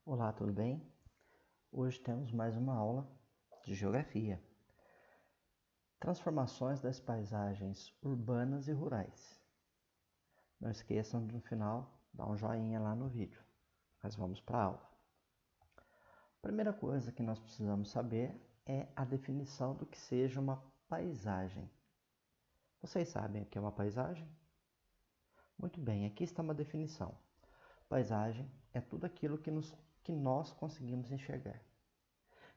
Olá, tudo bem? Hoje temos mais uma aula de geografia. Transformações das paisagens urbanas e rurais. Não esqueçam de no final dar um joinha lá no vídeo. Mas vamos para a aula. A primeira coisa que nós precisamos saber é a definição do que seja uma paisagem. Vocês sabem o que é uma paisagem? Muito bem, aqui está uma definição. Paisagem é tudo aquilo que nós conseguimos enxergar.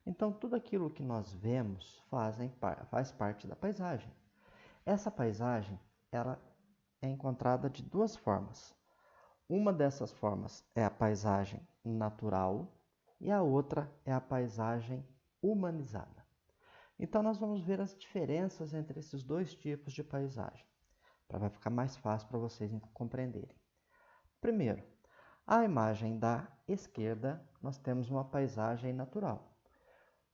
Então, tudo aquilo que nós vemos faz parte da paisagem. Essa paisagem ela é encontrada de duas formas. Uma dessas formas é a paisagem natural e a outra é a paisagem humanizada. Então, nós vamos ver as diferenças entre esses dois tipos de paisagem, para ficar mais fácil para vocês compreenderem. Primeiro, a imagem da esquerda, nós temos uma paisagem natural.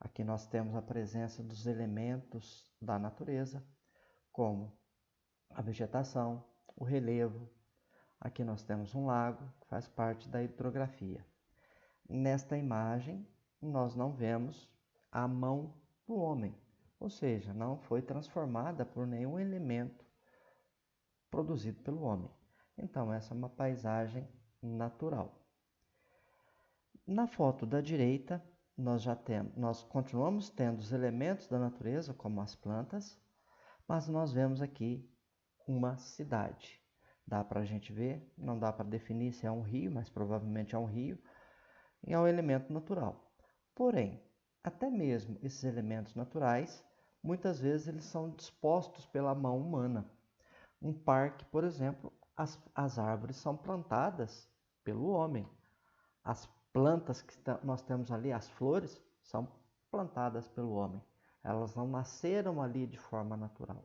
Aqui nós temos a presença dos elementos da natureza, como a vegetação, o relevo. Aqui nós temos um lago, que faz parte da hidrografia. Nesta imagem, nós não vemos a mão do homem, ou seja, não foi transformada por nenhum elemento produzido pelo homem. Então, essa é uma paisagem natural. Na foto da direita, nós continuamos tendo os elementos da natureza, como as plantas, mas nós vemos aqui uma cidade. Dá para a gente ver, não dá para definir se é um rio, mas provavelmente é um rio, e é um elemento natural. Porém, até mesmo esses elementos naturais, muitas vezes eles são dispostos pela mão humana. Um parque, por exemplo, as árvores são plantadas pelo homem. As plantas que nós temos ali, as flores, são plantadas pelo homem. Elas não nasceram ali de forma natural.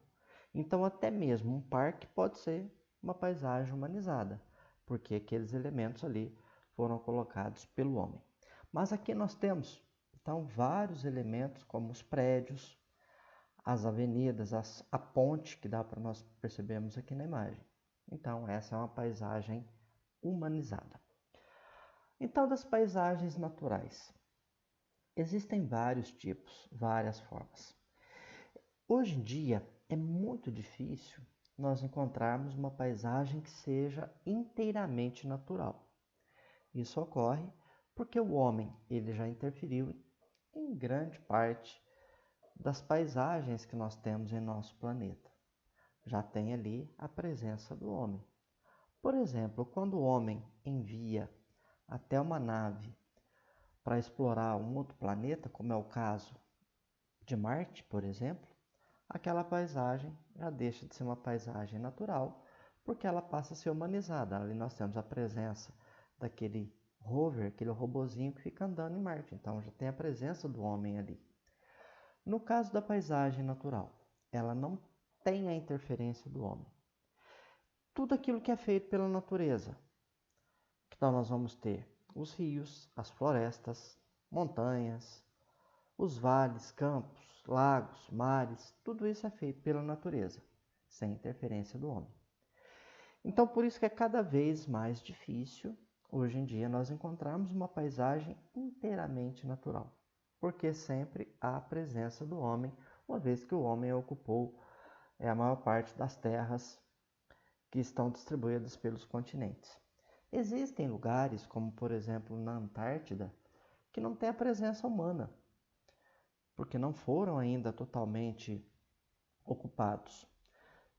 Então, até mesmo um parque pode ser uma paisagem humanizada, porque aqueles elementos ali foram colocados pelo homem. Mas aqui nós temos, então, vários elementos, como os prédios, as avenidas, a ponte, que dá para nós percebermos aqui na imagem. Então, essa é uma paisagem humanizada. Então, das paisagens naturais. Existem vários tipos, várias formas. Hoje em dia, é muito difícil nós encontrarmos uma paisagem que seja inteiramente natural. Isso ocorre porque o homem ele já interferiu em grande parte das paisagens que nós temos em nosso planeta. Já tem ali a presença do homem. Por exemplo, quando o homem envia até uma nave para explorar um outro planeta, como é o caso de Marte, por exemplo, aquela paisagem já deixa de ser uma paisagem natural, porque ela passa a ser humanizada. Ali nós temos a presença daquele rover, aquele robozinho que fica andando em Marte. Então já tem a presença do homem ali. No caso da paisagem natural, ela não tem a interferência do homem. Tudo aquilo que é feito pela natureza. Então nós vamos ter os rios, as florestas, montanhas, os vales, campos, lagos, mares, tudo isso é feito pela natureza, sem interferência do homem. Então, por isso que é cada vez mais difícil, hoje em dia, nós encontrarmos uma paisagem inteiramente natural, porque sempre há a presença do homem, uma vez que o homem ocupou a maior parte das terras que estão distribuídas pelos continentes. Existem lugares, como por exemplo na Antártida, que não tem a presença humana, porque não foram ainda totalmente ocupados.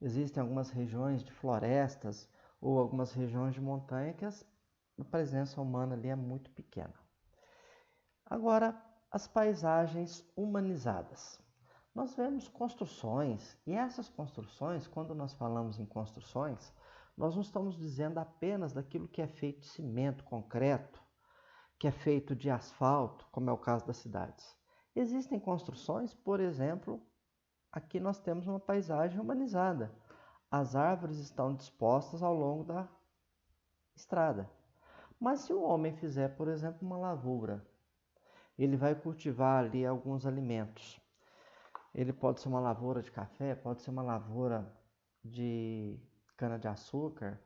Existem algumas regiões de florestas ou algumas regiões de montanha que a presença humana ali é muito pequena. Agora, as paisagens humanizadas. Nós vemos construções, e essas construções, quando nós falamos em construções, nós não estamos dizendo apenas daquilo que é feito de cimento, concreto, que é feito de asfalto, como é o caso das cidades. Existem construções, por exemplo, aqui nós temos uma paisagem humanizada. As árvores estão dispostas ao longo da estrada. Mas se o homem fizer, por exemplo, uma lavoura, ele vai cultivar ali alguns alimentos. Ele pode ser uma lavoura de café, pode ser uma lavoura de cana-de-açúcar,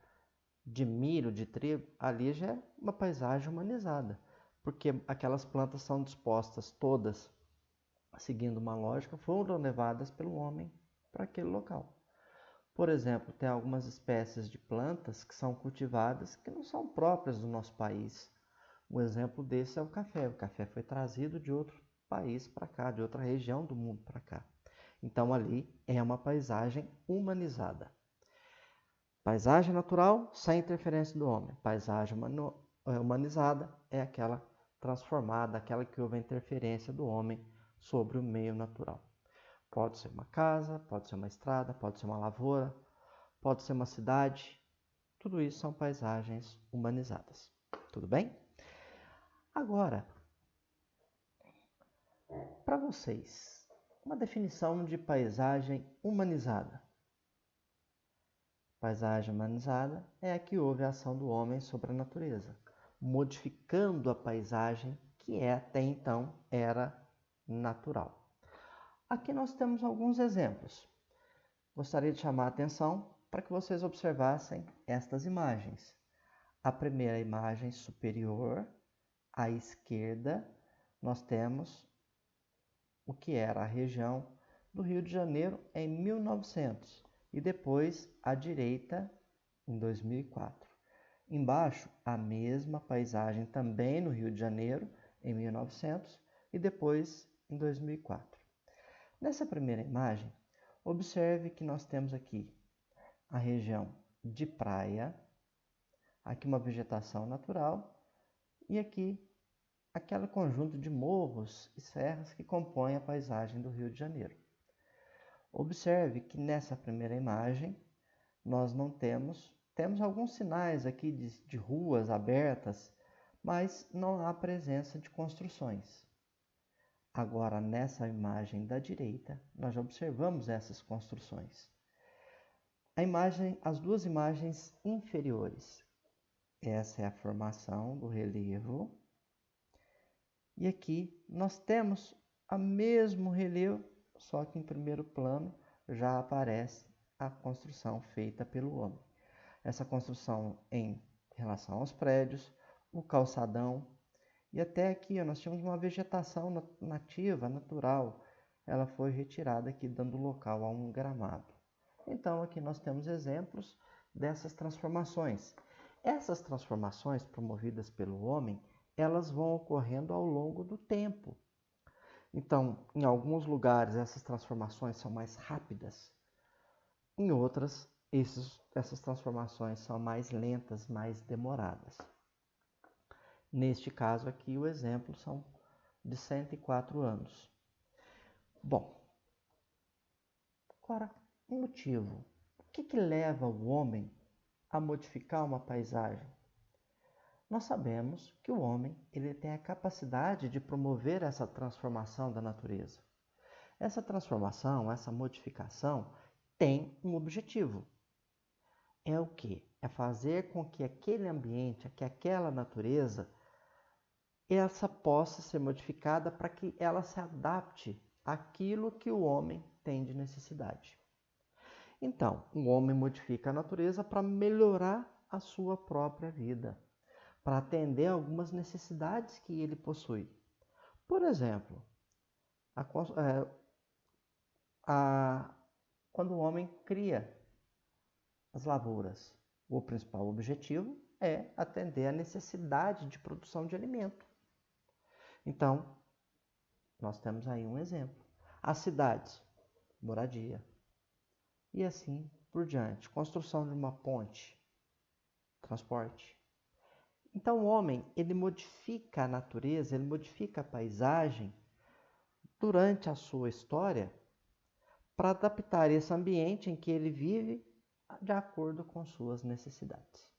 de milho, de trigo. Ali já é uma paisagem humanizada, porque aquelas plantas são dispostas todas seguindo uma lógica, foram levadas pelo homem para aquele local. Por exemplo, tem algumas espécies de plantas que são cultivadas que não são próprias do nosso país. Um exemplo desse é o café. O café foi trazido de outro país para cá, de outra região do mundo para cá. Então ali é uma paisagem humanizada. Paisagem natural sem interferência do homem. Paisagem humanizada é aquela transformada, aquela que houve a interferência do homem sobre o meio natural. Pode ser uma casa, pode ser uma estrada, pode ser uma lavoura, pode ser uma cidade. Tudo isso são paisagens humanizadas. Tudo bem? Agora, para vocês, uma definição de paisagem humanizada. Paisagem humanizada é a que houve a ação do homem sobre a natureza, modificando a paisagem que até então era natural. Aqui nós temos alguns exemplos. Gostaria de chamar a atenção para que vocês observassem estas imagens. A primeira imagem superior, à esquerda, nós temos o que era a região do Rio de Janeiro em 1900 e depois à direita em 2004. Embaixo, a mesma paisagem também no Rio de Janeiro em 1900 e depois em 2004. Nessa primeira imagem, observe que nós temos aqui a região de praia, aqui uma vegetação natural e aqui aquele conjunto de morros e serras que compõem a paisagem do Rio de Janeiro. Observe que nessa primeira imagem nós não temos alguns sinais aqui de ruas abertas, mas não há presença de construções. Agora, nessa imagem da direita, nós já observamos essas construções. As duas imagens inferiores. Essa é a formação do relevo. E aqui nós temos o mesmo relevo, só que em primeiro plano já aparece a construção feita pelo homem. Essa construção em relação aos prédios, o calçadão e até aqui nós tínhamos uma vegetação nativa, natural. Ela foi retirada aqui dando local a um gramado. Então aqui nós temos exemplos dessas transformações. Essas transformações promovidas pelo homem, elas vão ocorrendo ao longo do tempo. Então, em alguns lugares essas transformações são mais rápidas, em outras essas transformações são mais lentas, mais demoradas. Neste caso aqui, o exemplo são de 104 anos. Bom, agora, um motivo. O que leva o homem a modificar uma paisagem? Nós sabemos que o homem ele tem a capacidade de promover essa transformação da natureza. Essa transformação, essa modificação, tem um objetivo. É o quê? É fazer com que aquele ambiente, que aquela natureza, essa possa ser modificada para que ela se adapte àquilo que o homem tem de necessidade. Então, o homem modifica a natureza para melhorar a sua própria vida, para atender algumas necessidades que ele possui. Por exemplo, quando o homem cria as lavouras, o principal objetivo é atender a necessidade de produção de alimento. Então, nós temos aí um exemplo. As cidades, moradia. E assim por diante. Construção de uma ponte, transporte. Então, o homem, ele modifica a natureza, ele modifica a paisagem durante a sua história para adaptar esse ambiente em que ele vive de acordo com suas necessidades.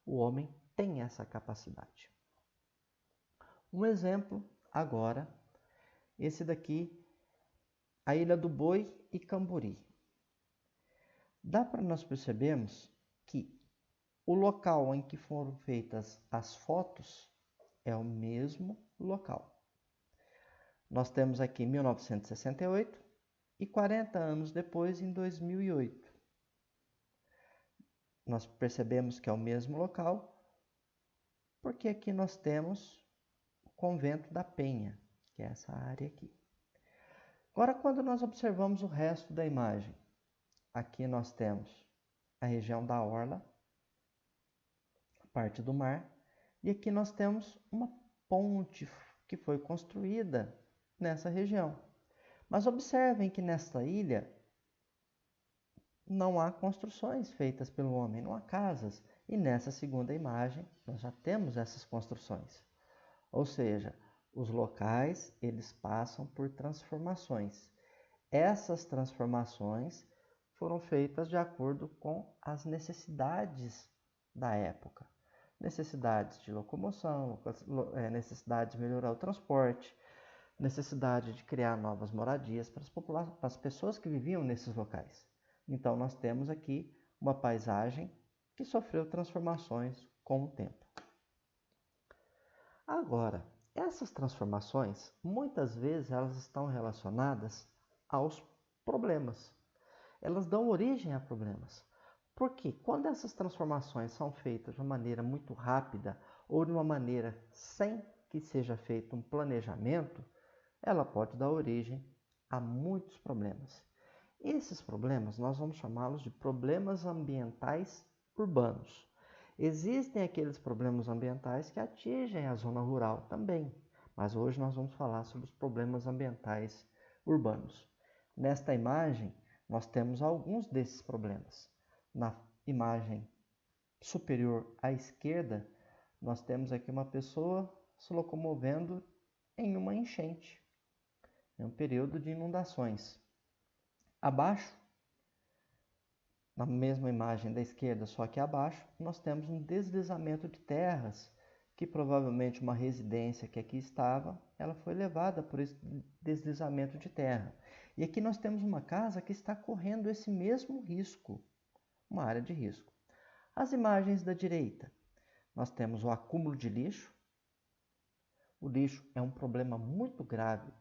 O homem tem essa capacidade. Um exemplo agora, esse daqui, a Ilha do Boi e Cambori. Dá para nós percebermos que o local em que foram feitas as fotos é o mesmo local. Nós temos aqui 1968 e 40 anos depois, em 2008. Nós percebemos que é o mesmo local, porque aqui nós temos Convento da Penha, que é essa área aqui. Agora, quando nós observamos o resto da imagem, aqui nós temos a região da orla, parte do mar, e aqui nós temos uma ponte que foi construída nessa região. Mas observem que nesta ilha não há construções feitas pelo homem, não há casas. E nessa segunda imagem nós já temos essas construções. Ou seja, os locais eles passam por transformações. Essas transformações foram feitas de acordo com as necessidades da época. Necessidades de locomoção, necessidade de melhorar o transporte, necessidade de criar novas moradias para as pessoas que viviam nesses locais. Então, nós temos aqui uma paisagem que sofreu transformações com o tempo. Agora, essas transformações, muitas vezes, elas estão relacionadas aos problemas. Elas dão origem a problemas. Porque quando essas transformações são feitas de uma maneira muito rápida ou de uma maneira sem que seja feito um planejamento, ela pode dar origem a muitos problemas. Esses problemas nós vamos chamá-los de problemas ambientais urbanos. Existem aqueles problemas ambientais que atingem a zona rural também, mas hoje nós vamos falar sobre os problemas ambientais urbanos. Nesta imagem, nós temos alguns desses problemas. Na imagem superior à esquerda, nós temos aqui uma pessoa se locomovendo em uma enchente, em um período de inundações. Abaixo, na mesma imagem da esquerda, só que abaixo, nós temos um deslizamento de terras, que provavelmente uma residência que aqui estava, ela foi levada por esse deslizamento de terra. E aqui nós temos uma casa que está correndo esse mesmo risco, uma área de risco. As imagens da direita, nós temos o acúmulo de lixo. O lixo é um problema muito grave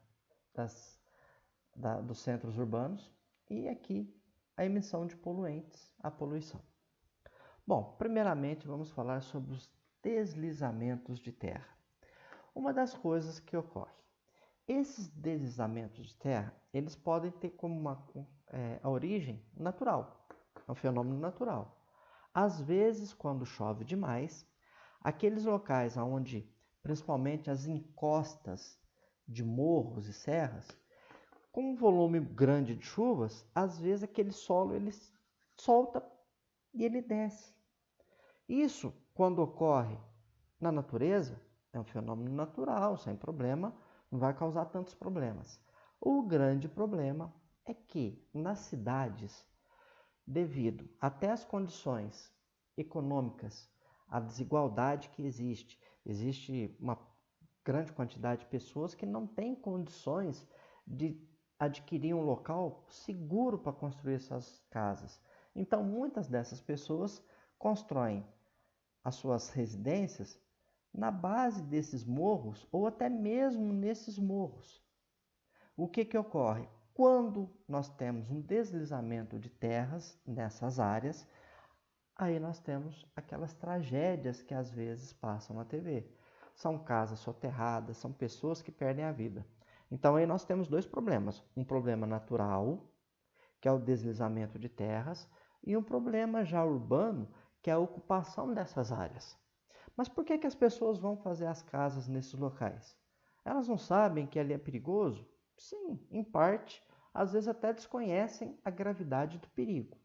dos centros urbanos. E aqui a emissão de poluentes, a poluição. Bom, primeiramente vamos falar sobre os deslizamentos de terra. Uma das coisas que ocorre, esses deslizamentos de terra, eles podem ter como a origem natural, é um fenômeno natural. Às vezes, quando chove demais, aqueles locais onde, principalmente as encostas de morros e serras, com um volume grande de chuvas, às vezes aquele solo ele solta e ele desce. Isso, quando ocorre na natureza, é um fenômeno natural, sem problema, não vai causar tantos problemas. O grande problema é que nas cidades, devido até às condições econômicas, a desigualdade que existe uma grande quantidade de pessoas que não têm condições de adquirir um local seguro para construir essas casas. Então, muitas dessas pessoas constroem as suas residências na base desses morros ou até mesmo nesses morros. O que ocorre? Quando nós temos um deslizamento de terras nessas áreas, aí nós temos aquelas tragédias que às vezes passam na TV. São casas soterradas, são pessoas que perdem a vida. Então aí nós temos dois problemas. Um problema natural, que é o deslizamento de terras, e um problema já urbano, que é a ocupação dessas áreas. Mas por que as pessoas vão fazer as casas nesses locais? Elas não sabem que ali é perigoso? Sim, em parte, às vezes até desconhecem a gravidade do perigo.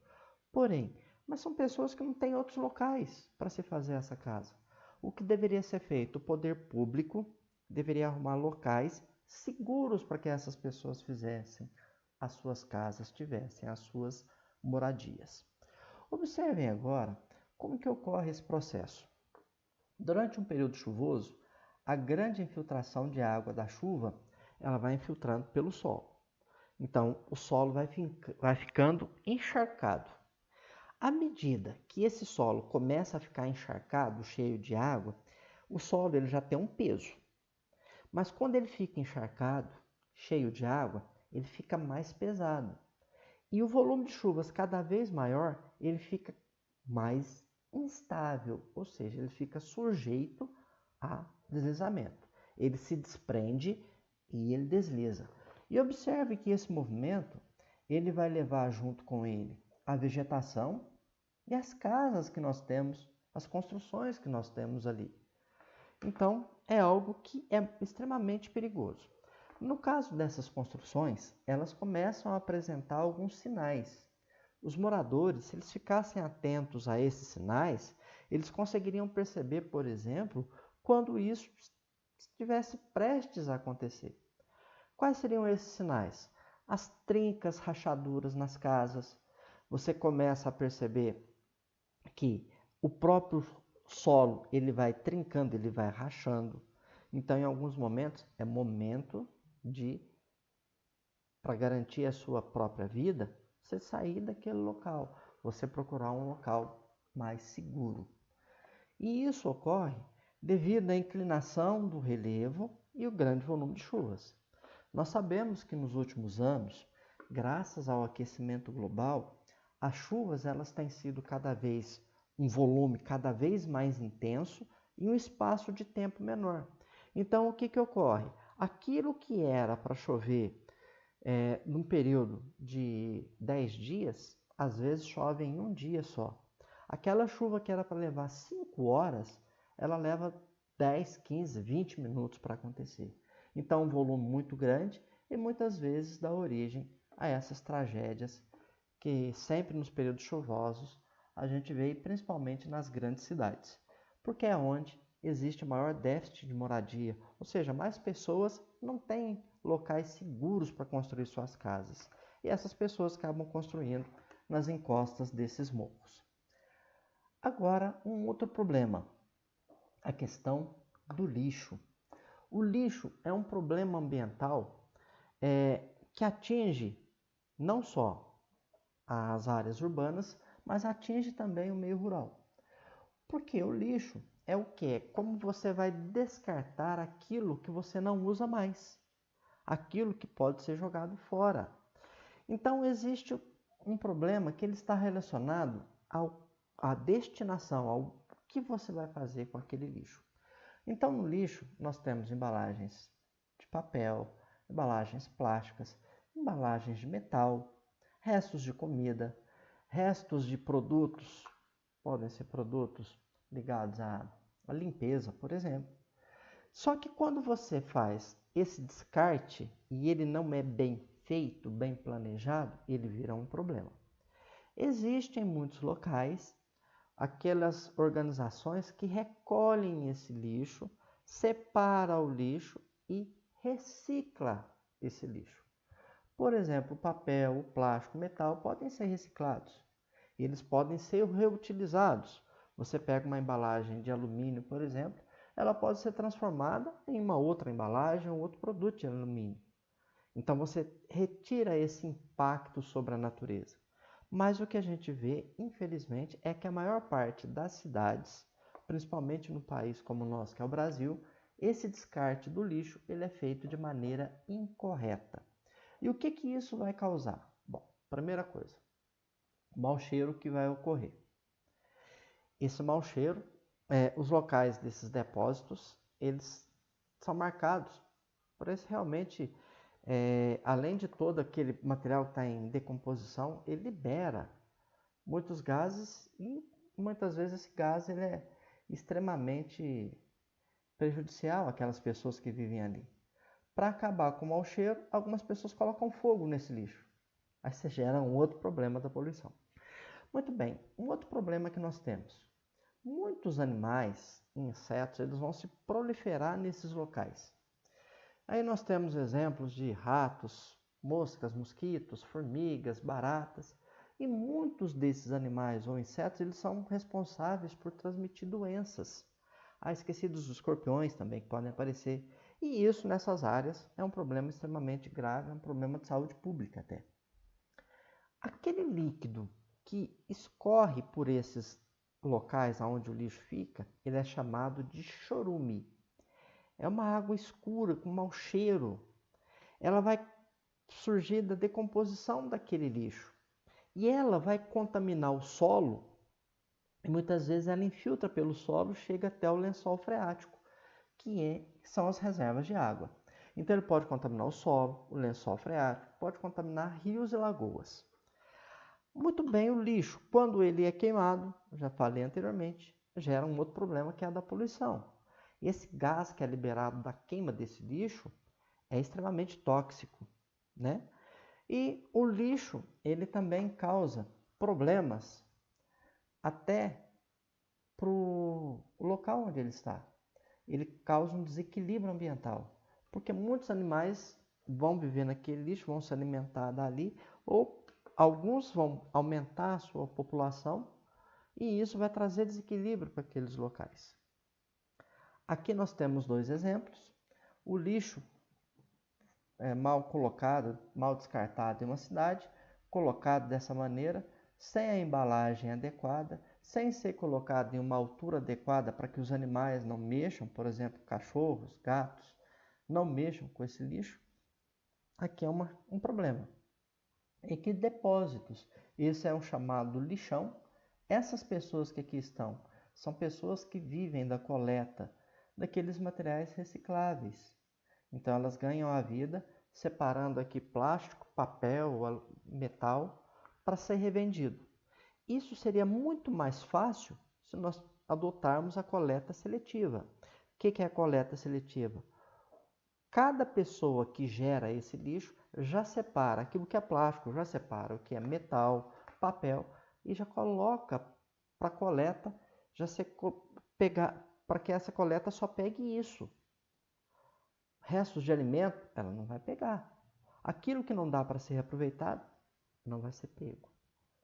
Porém, mas são pessoas que não têm outros locais para se fazer essa casa. O que deveria ser feito? O poder público deveria arrumar locais seguros para que essas pessoas fizessem as suas casas, tivessem as suas moradias. Observem agora como que ocorre esse processo. Durante um período chuvoso, a grande infiltração de água da chuva, ela vai infiltrando pelo solo. Então, o solo vai ficando encharcado. À medida que esse solo começa a ficar encharcado, cheio de água, o solo ele já tem um peso. Mas quando ele fica encharcado, cheio de água, ele fica mais pesado. E o volume de chuvas cada vez maior, ele fica mais instável, ou seja, ele fica sujeito a deslizamento. Ele se desprende e ele desliza. E observe que esse movimento, ele vai levar junto com ele a vegetação e as casas que nós temos, as construções que nós temos ali. Então, é algo que é extremamente perigoso. No caso dessas construções, elas começam a apresentar alguns sinais. Os moradores, se eles ficassem atentos a esses sinais, eles conseguiriam perceber, por exemplo, quando isso estivesse prestes a acontecer. Quais seriam esses sinais? As trincas, rachaduras nas casas. Você começa a perceber que o próprio solo ele vai trincando, ele vai rachando. Então, em alguns momentos, é momento de, para garantir a sua própria vida, você sair daquele local, você procurar um local mais seguro. E isso ocorre devido à inclinação do relevo e o grande volume de chuvas. Nós sabemos que nos últimos anos, graças ao aquecimento global, as chuvas elas têm sido um volume cada vez mais intenso e um espaço de tempo menor. Então, o que ocorre? Aquilo que era para chover num período de 10 dias, às vezes chove em um dia só. Aquela chuva que era para levar 5 horas, ela leva 10, 15, 20 minutos para acontecer. Então, um volume muito grande e muitas vezes dá origem a essas tragédias que sempre nos períodos chuvosos a gente vê, principalmente nas grandes cidades, porque é onde existe maior déficit de moradia, ou seja, mais pessoas não têm locais seguros para construir suas casas. E essas pessoas acabam construindo nas encostas desses morros. Agora, um outro problema, a questão do lixo. O lixo é um problema ambiental que atinge não só as áreas urbanas, mas atinge também o meio rural. Porque o lixo é o que? É como você vai descartar aquilo que você não usa mais, aquilo que pode ser jogado fora. Então existe um problema que ele está relacionado à destinação, ao que você vai fazer com aquele lixo. Então no lixo nós temos embalagens de papel, embalagens plásticas, embalagens de metal, restos de comida, restos de produtos, podem ser produtos ligados à limpeza, por exemplo. Só que quando você faz esse descarte e ele não é bem feito, bem planejado, ele vira um problema. Existem muitos locais aquelas organizações que recolhem esse lixo, separa o lixo e recicla esse lixo. Por exemplo, o papel, o plástico, o metal podem ser reciclados. Eles podem ser reutilizados. Você pega uma embalagem de alumínio, por exemplo, ela pode ser transformada em uma outra embalagem ou outro produto de alumínio. Então você retira esse impacto sobre a natureza. Mas o que a gente vê, infelizmente, é que a maior parte das cidades, principalmente no país como o nosso, que é o Brasil, esse descarte do lixo ele é feito de maneira incorreta. E o que isso vai causar? Bom, primeira coisa, o mau cheiro que vai ocorrer. Esse mau cheiro, os locais desses depósitos, eles são marcados por esse realmente, além de todo aquele material que está em decomposição, ele libera muitos gases e muitas vezes esse gás ele é extremamente prejudicial àquelas pessoas que vivem ali. Para acabar com o mau cheiro, algumas pessoas colocam fogo nesse lixo. Aí você gera um outro problema da poluição. Muito bem, um outro problema que nós temos. Muitos animais, insetos, eles vão se proliferar nesses locais. Aí nós temos exemplos de ratos, moscas, mosquitos, formigas, baratas. E muitos desses animais ou insetos, eles são responsáveis por transmitir doenças. Esquecidos os escorpiões também que podem aparecer. E isso nessas áreas é um problema extremamente grave, é um problema de saúde pública até. Aquele líquido que escorre por esses locais onde o lixo fica, ele é chamado de chorume. É uma água escura, com mau cheiro. Ela vai surgir da decomposição daquele lixo. E ela vai contaminar o solo, e muitas vezes ela infiltra pelo solo, chega até o lençol freático, que são as reservas de água. Então ele pode contaminar o solo, o lençol freático, pode contaminar rios e lagoas. Muito bem, o lixo, quando ele é queimado, já falei anteriormente, gera um outro problema que é a da poluição. Esse gás que é liberado da queima desse lixo é extremamente tóxico, né? E o lixo, ele também causa problemas até para o local onde ele está. Ele causa um desequilíbrio ambiental, porque muitos animais vão viver naquele lixo, vão se alimentar dali, ou alguns vão aumentar a sua população, e isso vai trazer desequilíbrio para aqueles locais. Aqui nós temos dois exemplos. O lixo mal colocado, mal descartado em uma cidade, colocado dessa maneira, sem a embalagem adequada, sem ser colocado em uma altura adequada para que os animais não mexam, por exemplo, cachorros, gatos, não mexam com esse lixo, aqui é um problema. E que depósitos? Esse é um chamado lixão. Essas pessoas que aqui estão são pessoas que vivem da coleta daqueles materiais recicláveis. Então elas ganham a vida separando aqui plástico, papel, metal para ser revendido. Isso seria muito mais fácil se nós adotarmos a coleta seletiva. O que é a coleta seletiva? Cada pessoa que gera esse lixo já separa aquilo que é plástico, já separa o que é metal, papel e já coloca para a coleta, já se pegar para que essa coleta só pegue isso. Restos de alimento, ela não vai pegar. Aquilo que não dá para ser reaproveitado, não vai ser pego.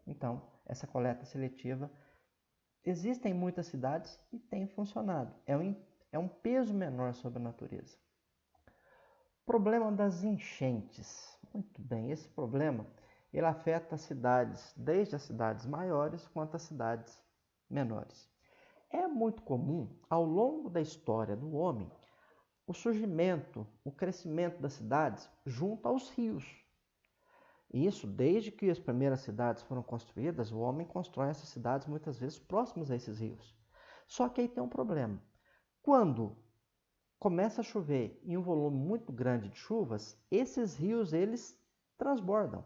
Então, essa coleta seletiva existe em muitas cidades e tem funcionado. É um peso menor sobre a natureza. Problema das enchentes. Muito bem, esse problema ele afeta as cidades, desde as cidades maiores quanto as cidades menores. É muito comum, ao longo da história do homem, o surgimento, o crescimento das cidades junto aos rios. Isso, desde que as primeiras cidades foram construídas, o homem constrói essas cidades muitas vezes próximas a esses rios. Só que aí tem um problema. Quando começa a chover em um volume muito grande de chuvas, esses rios eles transbordam.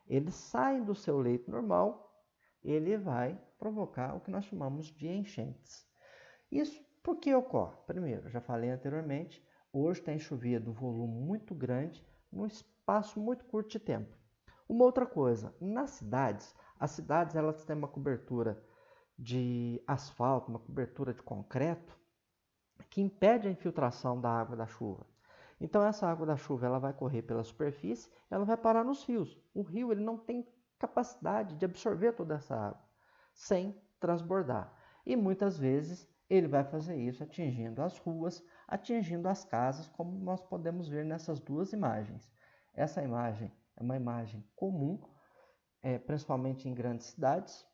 Eles saem do seu leito normal, ele vai provocar o que nós chamamos de enchentes. Isso por que ocorre? Primeiro, já falei anteriormente, hoje tem chovido um volume muito grande num espaço muito curto de tempo. Uma outra coisa, nas cidades, as cidades elas têm uma cobertura de asfalto, uma cobertura de concreto, que impede a infiltração da água da chuva. Então essa água da chuva ela vai correr pela superfície, ela vai parar nos rios. O rio ele não tem capacidade de absorver toda essa água sem transbordar. E muitas vezes ele vai fazer isso atingindo as ruas, atingindo as casas, como nós podemos ver nessas duas imagens. Essa imagem é uma imagem comum, principalmente em grandes cidades.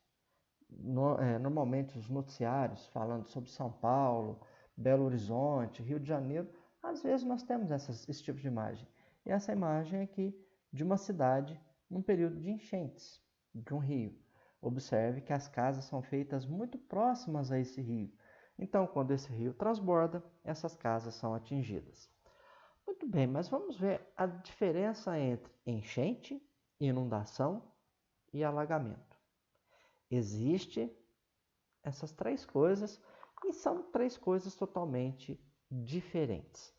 Normalmente os noticiários falando sobre São Paulo, Belo Horizonte, Rio de Janeiro, às vezes nós temos esse tipo de imagem. E essa imagem aqui de uma cidade num período de enchentes de um rio. Observe que as casas são feitas muito próximas a esse rio. Então, quando esse rio transborda, essas casas são atingidas. Muito bem, mas vamos ver a diferença entre enchente, inundação e alagamento. Existem essas três coisas e são três coisas totalmente diferentes.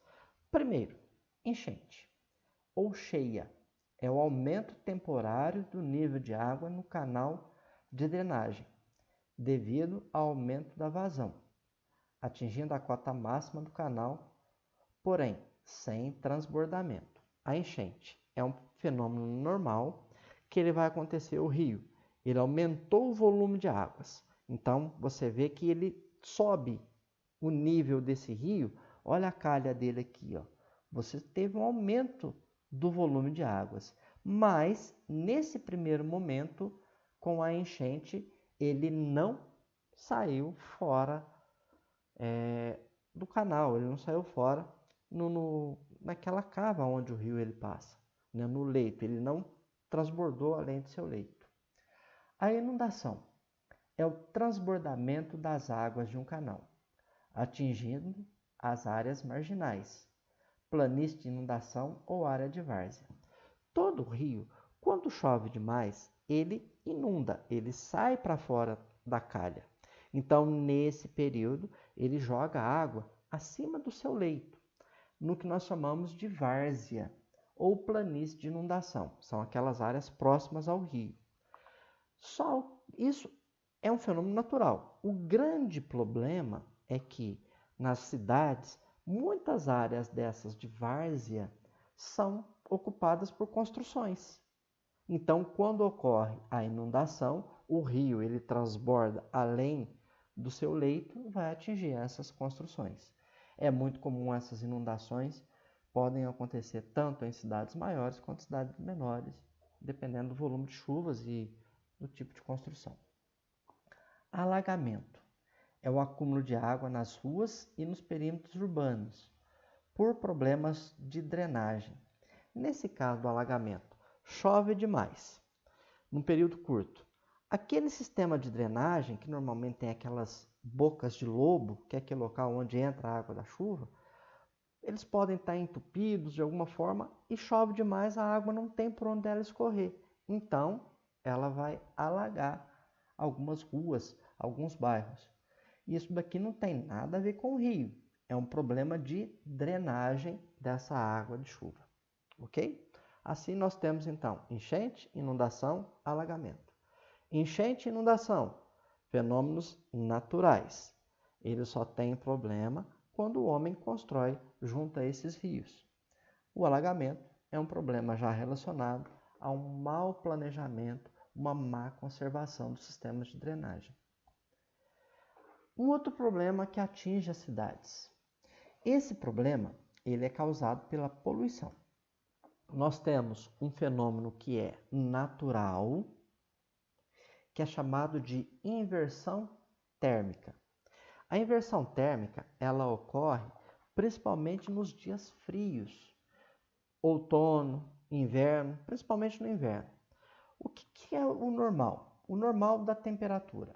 Primeiro, enchente ou cheia é o aumento temporário do nível de água no canal de drenagem, devido ao aumento da vazão, atingindo a cota máxima do canal, porém sem transbordamento. A enchente é um fenômeno normal que ele vai acontecer. O rio ele aumentou o volume de águas, então você vê que ele sobe o nível desse rio. Olha a calha dele aqui, ó. Você teve um aumento do volume de águas, mas nesse primeiro momento, com a enchente, ele não saiu fora do canal, ele não saiu fora naquela cava onde o rio ele passa, né, no leito, ele não transbordou além do seu leito. A inundação é o transbordamento das águas de um canal, atingindo as áreas marginais, planície de inundação ou área de várzea. Todo rio, quando chove demais, ele inunda, ele sai para fora da calha. Então, nesse período, ele joga água acima do seu leito, no que nós chamamos de várzea ou planície de inundação. São aquelas áreas próximas ao rio. Só isso é um fenômeno natural. O grande problema é que nas cidades, muitas áreas dessas de várzea são ocupadas por construções. Então, quando ocorre a inundação, o rio ele transborda além do seu leito e vai atingir essas construções. É muito comum essas inundações podem acontecer tanto em cidades maiores quanto em cidades menores, dependendo do volume de chuvas e do tipo de construção. Alagamento é o acúmulo de água nas ruas e nos perímetros urbanos por problemas de drenagem. Nesse caso do alagamento, chove demais num período curto. Aquele sistema de drenagem, que normalmente tem aquelas bocas de lobo, que é aquele local onde entra a água da chuva, eles podem estar entupidos de alguma forma e chove demais, a água não tem por onde ela escorrer. Então, ela vai alagar algumas ruas, alguns bairros. Isso daqui não tem nada a ver com o rio. É um problema de drenagem dessa água de chuva. Ok? Assim nós temos então enchente, inundação, alagamento. Enchente e inundação, fenômenos naturais. Eles só têm problema quando o homem constrói junto a esses rios. O alagamento é um problema já relacionado a um mau planejamento, uma má conservação dos sistemas de drenagem. Um outro problema que atinge as cidades. Esse problema ele é causado pela poluição. Nós temos um fenômeno que é natural, que é chamado de inversão térmica. A inversão térmica ela ocorre principalmente nos dias frios, outono, inverno, principalmente no inverno. O que é o normal? O normal da temperatura.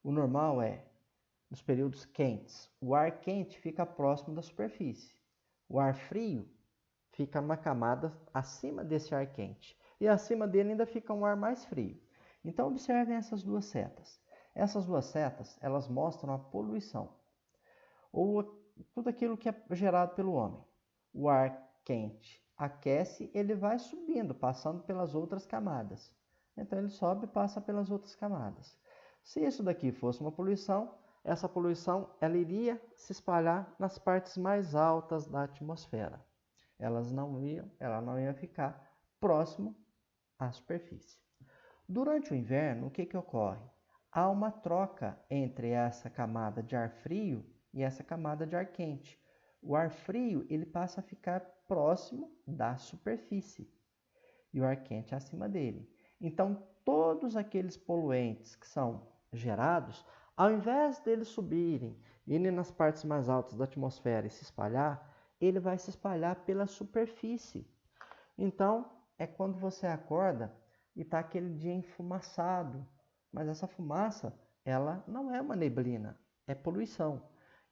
O normal é, nos períodos quentes, o ar quente fica próximo da superfície. O ar frio fica numa camada acima desse ar quente. E acima dele ainda fica um ar mais frio. Então, observem essas duas setas. Essas duas setas, elas mostram a poluição, ou tudo aquilo que é gerado pelo homem. O ar quente aquece, ele vai subindo, passando pelas outras camadas. Então, ele sobe e passa pelas outras camadas. Se isso daqui fosse uma poluição, essa poluição ela iria se espalhar nas partes mais altas da atmosfera. Ela não ia ficar próximo à superfície. Durante o inverno, o que ocorre? Há uma troca entre essa camada de ar frio e essa camada de ar quente. O ar frio ele passa a ficar próximo da superfície e o ar quente acima dele. Então, todos aqueles poluentes que são gerados, ao invés deles subirem, irem nas partes mais altas da atmosfera e se espalhar, ele vai se espalhar pela superfície. Então, é quando você acorda e está aquele dia enfumaçado. Mas essa fumaça, ela não é uma neblina, é poluição.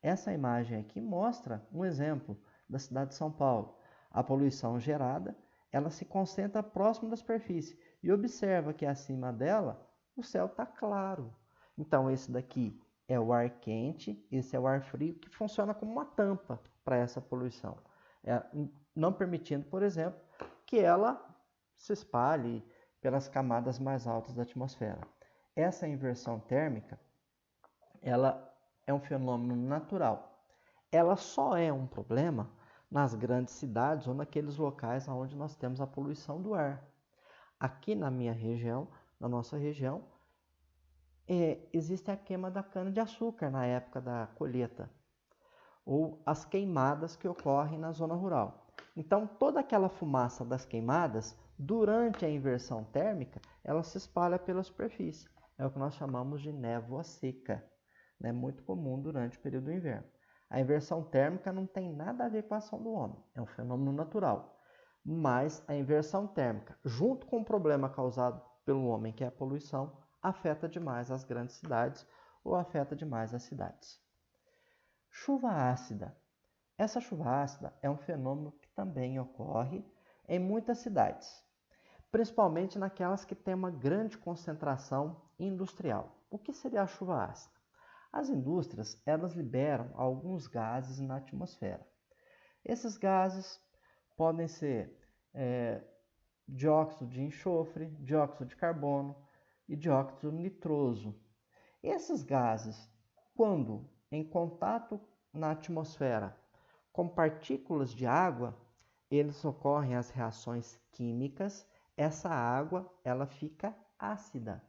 Essa imagem aqui mostra um exemplo da cidade de São Paulo. A poluição gerada, ela se concentra próximo da superfície. E observa que acima dela, o céu está claro. Então, esse daqui é o ar quente, esse é o ar frio, que funciona como uma tampa para essa poluição, não permitindo, por exemplo, que ela se espalhe pelas camadas mais altas da atmosfera. Essa inversão térmica, ela é um fenômeno natural. Ela só é um problema nas grandes cidades ou naqueles locais onde nós temos a poluição do ar. Aqui na minha região, na nossa região, existe a queima da cana-de-açúcar na época da colheita, ou as queimadas que ocorrem na zona rural. Então, toda aquela fumaça das queimadas, durante a inversão térmica, ela se espalha pela superfície. É o que nós chamamos de névoa seca. É muito comum durante o período do inverno. A inversão térmica não tem nada a ver com a ação do homem, é um fenômeno natural. Mas a inversão térmica, junto com o problema causado pelo homem, que é a poluição, afeta demais as grandes cidades ou afeta demais as cidades. Chuva ácida. Essa chuva ácida é um fenômeno que também ocorre em muitas cidades, principalmente naquelas que têm uma grande concentração industrial. O que seria a chuva ácida? As indústrias, elas liberam alguns gases na atmosfera. Esses gases podem ser dióxido de enxofre, dióxido de carbono e dióxido nitroso. Esses gases, quando em contato na atmosfera com partículas de água, eles ocorrem as reações químicas, essa água ela fica ácida.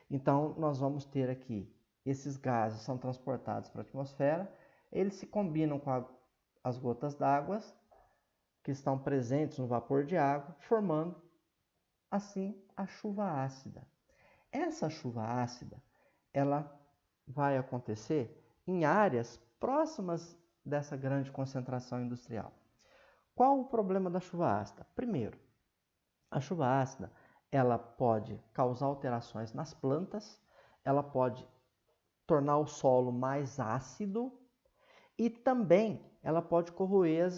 Então, nós vamos ter aqui, esses gases são transportados para a atmosfera, eles se combinam com as gotas d'água que estão presentes no vapor de água, formando assim a chuva ácida. Essa chuva ácida, ela vai acontecer em áreas próximas dessa grande concentração industrial. Qual o problema da chuva ácida? Primeiro, a chuva ácida, ela pode causar alterações nas plantas, ela pode tornar o solo mais ácido e também ela pode corroer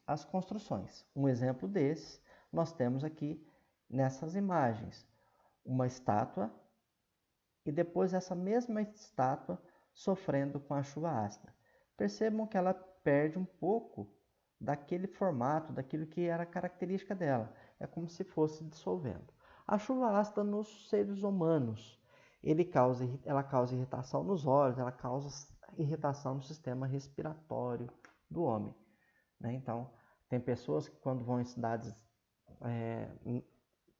as construções. Um exemplo desses nós temos aqui nessas imagens, uma estátua e depois essa mesma estátua sofrendo com a chuva ácida. Percebam que ela perde um pouco daquele formato, daquilo que era característica dela. É como se fosse dissolvendo. A chuva ácida nos seres humanos, ela causa irritação nos olhos, ela causa irritação no sistema respiratório do homem. Né? Então, tem pessoas que quando vão em cidades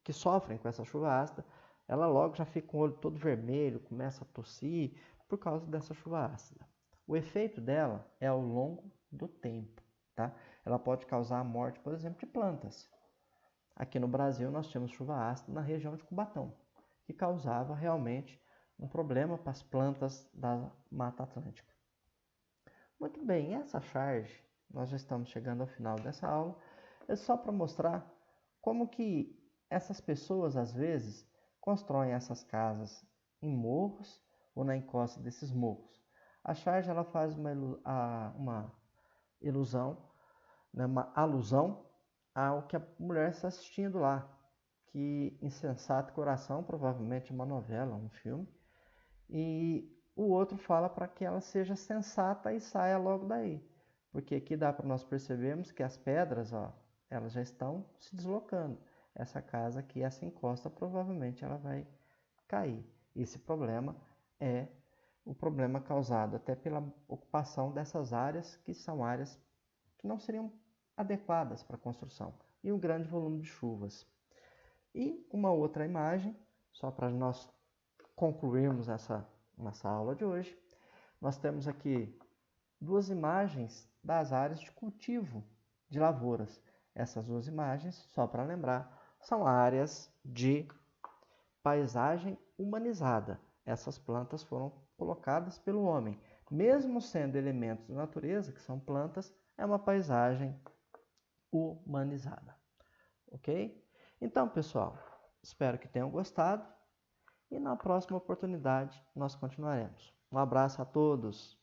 que sofrem com essa chuva ácida, ela logo já fica com o olho todo vermelho, começa a tossir por causa dessa chuva ácida. O efeito dela é ao longo do tempo, tá? Ela pode causar a morte, por exemplo, de plantas. Aqui no Brasil nós tínhamos chuva ácida na região de Cubatão, que causava realmente um problema para as plantas da Mata Atlântica. Muito bem, essa charge, nós já estamos chegando ao final dessa aula, é só para mostrar como que essas pessoas, às vezes, constroem essas casas em morros ou na encosta desses morros. A charge ela faz uma ilusão, né, uma alusão ao que a mulher está assistindo lá. Que insensato coração, provavelmente uma novela, um filme. E o outro fala para que ela seja sensata e saia logo daí. Porque aqui dá para nós percebermos que as pedras, ó, elas já estão se deslocando. Essa casa aqui, essa encosta, provavelmente ela vai cair. Esse problema é o problema causado até pela ocupação dessas áreas, que são áreas que não seriam adequadas para a construção, e um grande volume de chuvas. E uma outra imagem, só para nós concluirmos essa nossa aula de hoje, nós temos aqui duas imagens das áreas de cultivo de lavouras. Essas duas imagens, só para lembrar, são áreas de paisagem humanizada. Essas plantas foram colocadas pelo homem. Mesmo sendo elementos da natureza, que são plantas, é uma paisagem humanizada. Ok? Então, pessoal, espero que tenham gostado e na próxima oportunidade nós continuaremos. Um abraço a todos!